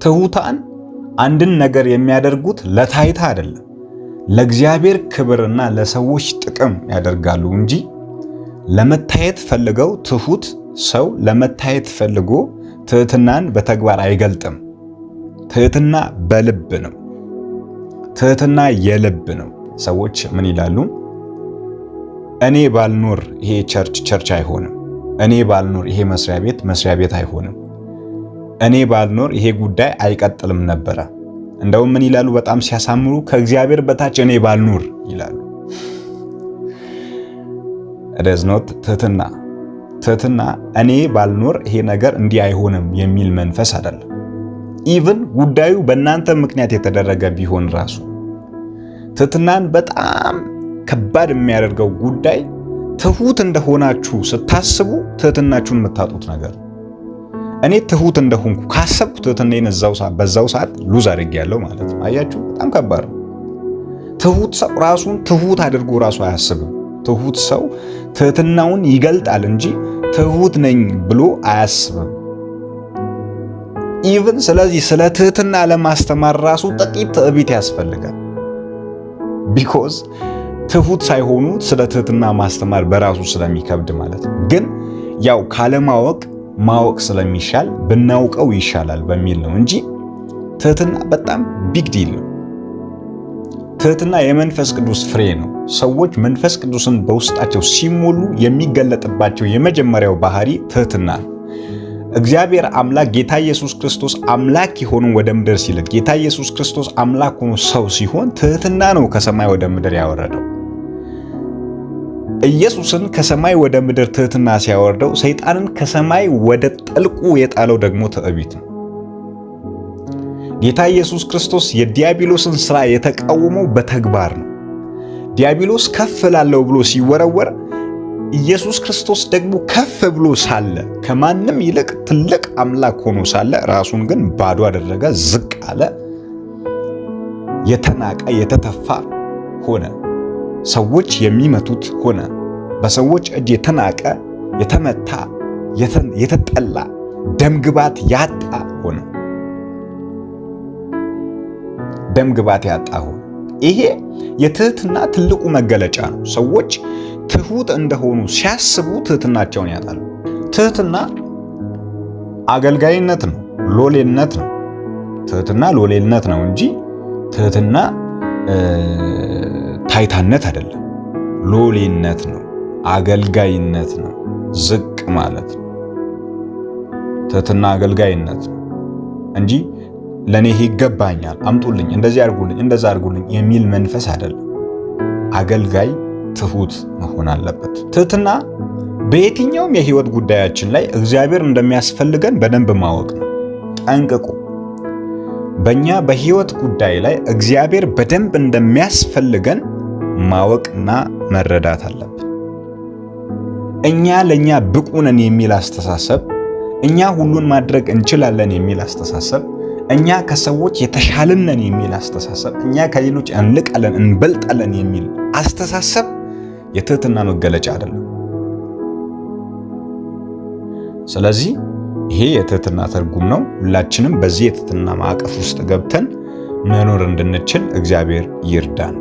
ትሑታን አንድን ነገር የሚያደርጉት ለታይታ አይደለም፣ ለእግዚአብሔር ክብርና ለሰዎች ጥቅም ያደርጋሉ እንጂ ለመታየት ፈልገው ትሑት ሰው ለመታየት ፈልጎ ትሕትናን በተግባር አይገልጥም። ትሕትና በልብ ነው። ትሕትና የልብ ነው። ሰዎች ምን ይላሉ? እኔ ባልኖር ይሄ ቸርች አይሆንም፣ እኔ ባልኖር ይሄ መስሪያ ቤት አይሆንም፣ እኔ ባልኖር ይሄ ጉዳይ አይቀጥልም ነበረ። እንደውም ምን ይላሉ? በጣም ሲያሳምሩ ከእግዚአብሔር በታች እኔ ባልኖር ይላሉ። it is not ትሕትና። ትሕትና እኔ ባልኖር ይሄ ነገር እንዲህ አይሆንም የሚል መንፈስ አይደለም። ኢቭን ጉዳዩ በእናንተ ምክንያት የተደረገ ቢሆን ራሱ ትሕትናን በጣም ከባድ የሚያደርገው ጉዳይ ትሑት እንደሆናችሁ ስታስቡ ትሕትናችሁን የምታጡት ነገር። እኔ ትሑት እንደሆንኩ ካሰብኩ ትሕትናዬን በዛው ሰዓት ሉዝ አድርጌያለሁ ማለት ነው። አያችሁ፣ በጣም ከባድ ነው። ትሑት ሰው ራሱን ትሑት አድርጎ ራሱ አያስብም። ትሑት ሰው ትሕትናውን ይገልጣል እንጂ ትሑት ነኝ ብሎ አያስብም። ኢቭን ስለዚህ ስለ ትሕትና ለማስተማር ራሱ ጥቂት ትዕቢት ያስፈልጋል። ቢኮዝ ትሑት ሳይሆኑ ስለ ትሕትና ማስተማር በራሱ ስለሚከብድ ማለት ነው። ግን ያው ካለማወቅ ማወቅ ስለሚሻል ብናውቀው ይሻላል በሚል ነው እንጂ ትሕትና በጣም ቢግ ዲል ነው። ትሕትና የመንፈስ ቅዱስ ፍሬ ነው። ሰዎች መንፈስ ቅዱስን በውስጣቸው ሲሞሉ የሚገለጥባቸው የመጀመሪያው ባህሪ ትሕትና ነው። እግዚአብሔር አምላክ ጌታ ኢየሱስ ክርስቶስ አምላክ የሆነው ወደ ምድር ሲልክ ጌታ ኢየሱስ ክርስቶስ አምላክ ሆኖ ሰው ሲሆን ትሕትና ነው ከሰማይ ወደ ምድር ያወረደው። ኢየሱስን ከሰማይ ወደ ምድር ትሕትና ሲያወርደው ሰይጣንን ከሰማይ ወደ ጥልቁ የጣለው ደግሞ ትዕቢት ነው። ጌታ ኢየሱስ ክርስቶስ የዲያብሎስን ሥራ የተቃወመው በተግባር ነው። ዲያብሎስ ከፍ ላለው ብሎ ሲወረወር ኢየሱስ ክርስቶስ ደግሞ ከፍ ብሎ ሳለ ከማንም ይልቅ ትልቅ አምላክ ሆኖ ሳለ ራሱን ግን ባዶ አደረገ፣ ዝቅ አለ፣ የተናቀ የተተፋ ሆነ፣ ሰዎች የሚመቱት ሆነ፣ በሰዎች እጅ የተናቀ የተመታ የተጠላ ደምግባት ያጣ ሆነ። ደምግባት ያጣ ሆነ። ይሄ የትሕትና ትልቁ መገለጫ ነው። ሰዎች ትሑት እንደሆኑ ሲያስቡ ትሕትናቸውን ያጣሉ። ትሕትና አገልጋይነት ነው፣ ሎሌነት ነው። ትሕትና ሎሌነት ነው እንጂ ትሕትና ታይታነት አይደለም። ሎሌነት ነው፣ አገልጋይነት ነው፣ ዝቅ ማለት ነው። ትሕትና አገልጋይነት ነው እንጂ ለኔ ይገባኛል፣ አምጡልኝ፣ እንደዚህ አድርጉልኝ፣ እንደዛ አድርጉልኝ የሚል መንፈስ አይደለም። አገልጋይ ትሑት መሆን አለበት። ትሕትና በየትኛውም የህይወት ጉዳያችን ላይ እግዚአብሔር እንደሚያስፈልገን በደንብ ማወቅ ነው። ጠንቅቁ። በእኛ በህይወት ጉዳይ ላይ እግዚአብሔር በደንብ እንደሚያስፈልገን ማወቅና መረዳት አለብን። እኛ ለኛ ብቁ ነን የሚል አስተሳሰብ፣ እኛ ሁሉን ማድረግ እንችላለን የሚል አስተሳሰብ፣ እኛ ከሰዎች የተሻልን ነን የሚል አስተሳሰብ፣ እኛ ከሌሎች እንልቃለን እንበልጣለን የሚል አስተሳሰብ የትሕትና መገለጫ አይደለም። ስለዚህ ይሄ የትሕትና ትርጉም ነው። ሁላችንም በዚህ የትሕትና ማዕቀፍ ውስጥ ገብተን መኖር እንድንችል እግዚአብሔር ይርዳን።